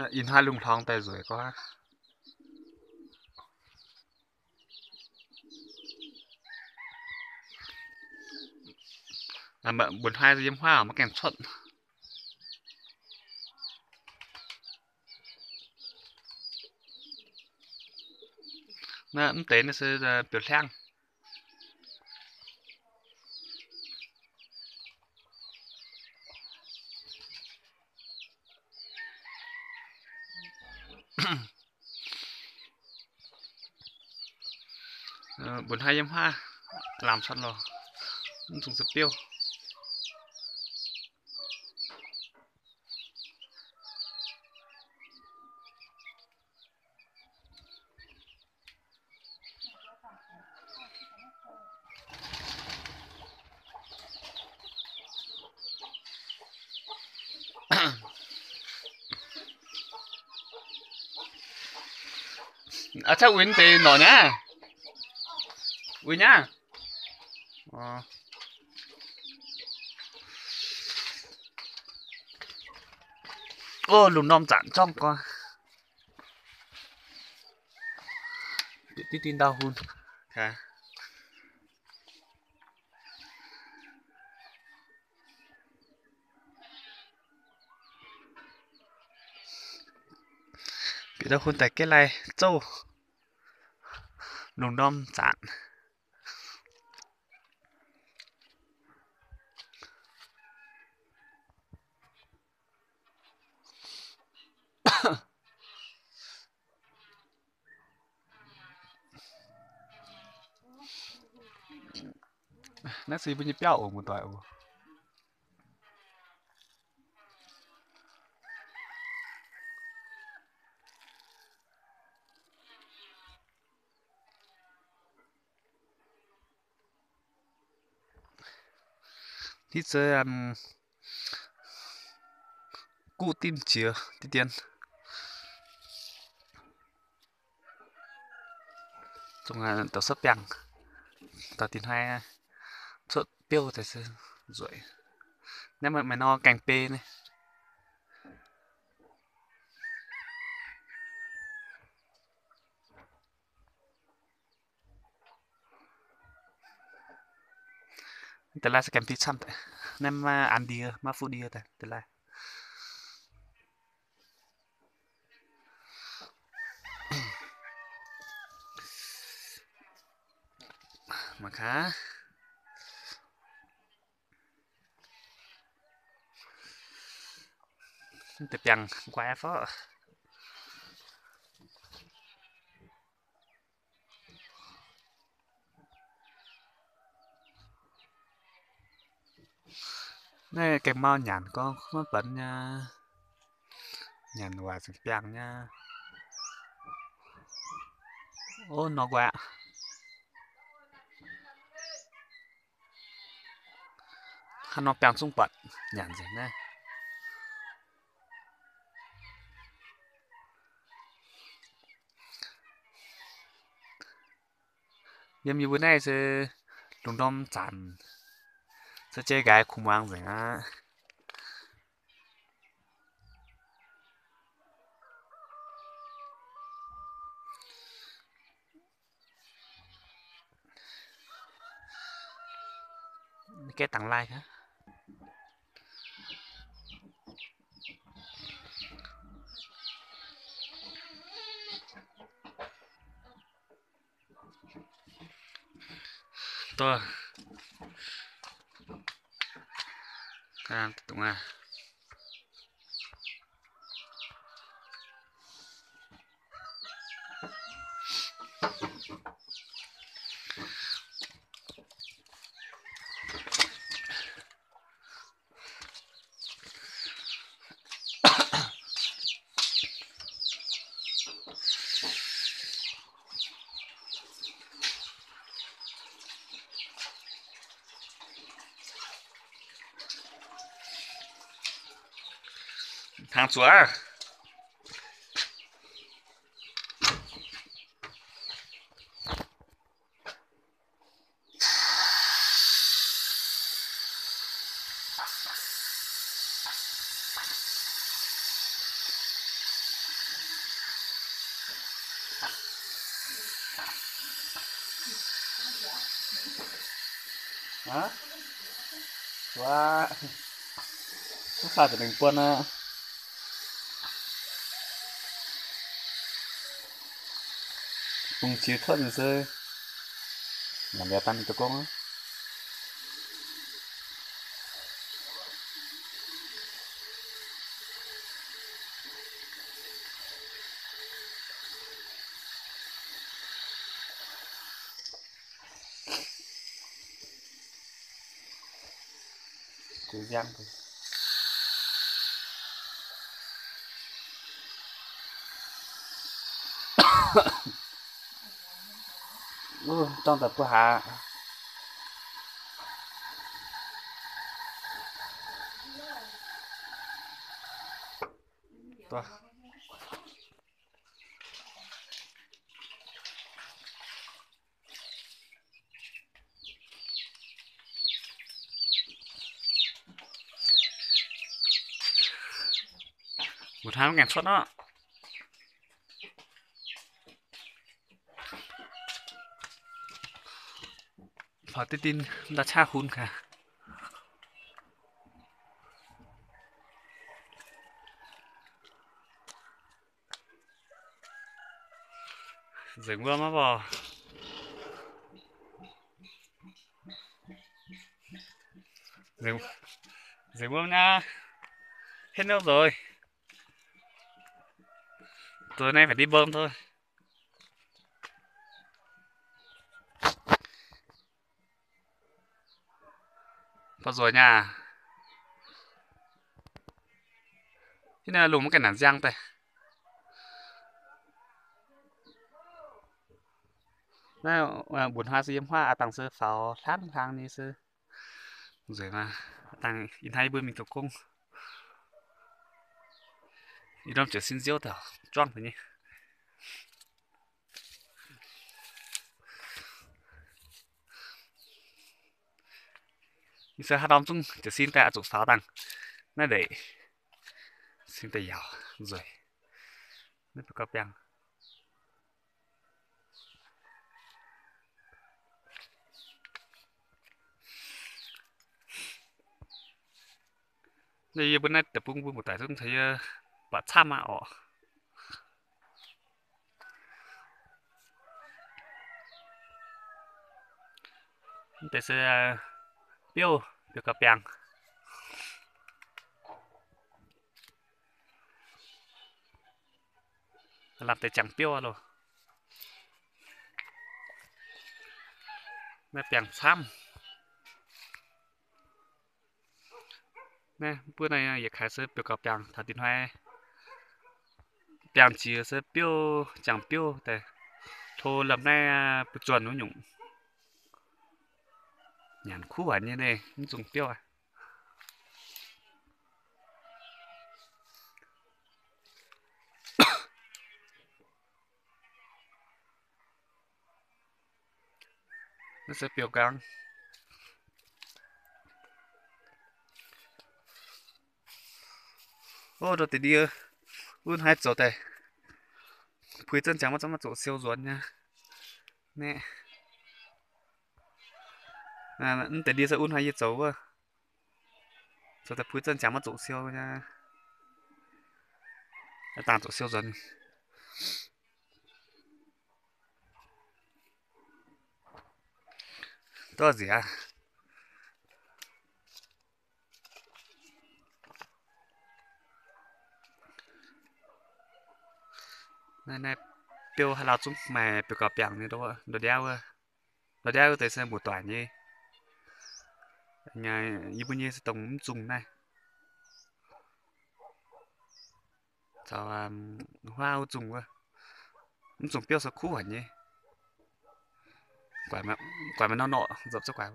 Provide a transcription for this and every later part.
in hai lùng thong tay rồi có mà buồn hai diêm hoa mà kèn xuất nó tế nó sẽ biểu thang buồn hai diêm hoa làm sẵn rồi dùng sập tiêu à chắc Win thì nọ nhá Win nhá ô lùn non chặn trong coi tí tin đau hun hả bị đau hun tại cái này châu lùn non chặn nó xì bên nhấp ở một tỏi thì sẽ cụ tin chia tí tiền trong tàu sắp bèn tàu tiền hai xuất tiêu thì sẽ rồi nếu mà mày no cành pê nàyแต่ละสแกมที่ช่ำแต่นั่นมาอันเดียมาฟูเดียแต่ละมาค่ะแต่เปียงกว่าฟ้านี่เก็บมาหยานก็มาเปิดnha nhàn hòa sừng piang nha ô nó quá hắn nó piang sung bật nhàn gì nè yếm như bữa nay sẽ lùng đom chán sẽ chơi cái khủng hoảng rồi á cái tặng like hả tôi tụng à hàng chúa Hả? Wow, nó pha từ mình quân á, cùng chiếu thoát rồi sơ, làm đẹp tan tụi con á, chiếu giang thôi. Trong tập của hạ, toa, một tháng ngàn suất đó, phở tít tin đã cha khun cả, dừng mưa mà bò, dừng, dừng mưa nha, hết nước rồi, tối nay phải đi bơm thôi. Vào rồi nha. Thế nên là lùm cái nản giang tay. Nè, buồn hoa diêm hoa à tặng sư pháo sát hàng đi sư. Rồi mà tặng in hai bữa mình tập cung. Đi đâm trở xin diêu tao. Choang phải nhỉ. Đi sư hát đom chung trở xin tại chụp pháo tặng. Nè để xin tay dào. Rồi. Nè phải có bèng. Đây bữa nay tập cung vui một tại tôi thấy bà chăm mà ọ. Tại sư biểu biểu có bèng. Làm tay chẳng biểu rồi. Nè bèng chăm. Nè bữa nay giờ khai sư biểu có bèng thật tin hoài. Bèng chỉ sư biểu chẳng biểu tại thôi làm nay bực chuẩn nó nhung nhàn khu à như này không dùng tiêu à nó sẽ biểu căng ô rồi thì đi un hai chỗ đây phía chân chẳng mà chỗ siêu ruột nha nè à để đi sẽ un hai chỗ cơ chỗ tại phía chân chẳng mà chỗ siêu nha tạm chỗ siêu ruột đó là gì à này này biểu hay là chúng mà biểu cọp bèng này đâu đồ đeo tới xem một tòa như nhà như bây giờ sẽ tổng dùng này cho hoa dùng cơ dùng tiêu số khu hả nhỉ quả mà nó nọ dập cho quả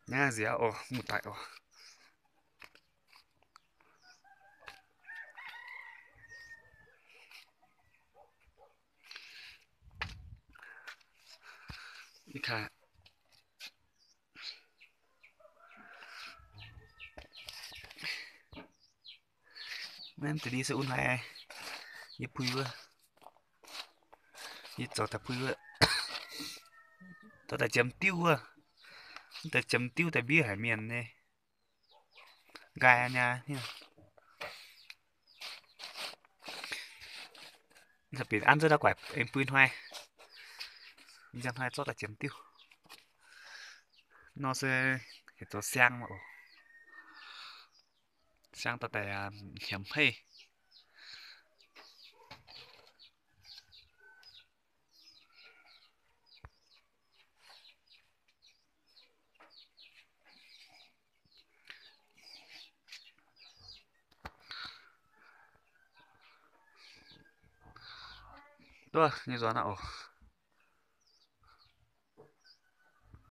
nha gì à ồ một tại ồ đi khai nên từ đi sẽ un hai như pui vừa như chỗ ta pui vừa tôi ta chấm tiêu vừa ta chấm tiêu tại bia hải miền này gai nha thật biệt ăn rất là quẹp em pui hai dân hai cho ta chấm tiêu nó sẽ cái chỗ sang mà sang ta tại hiểm hay đó như gió nào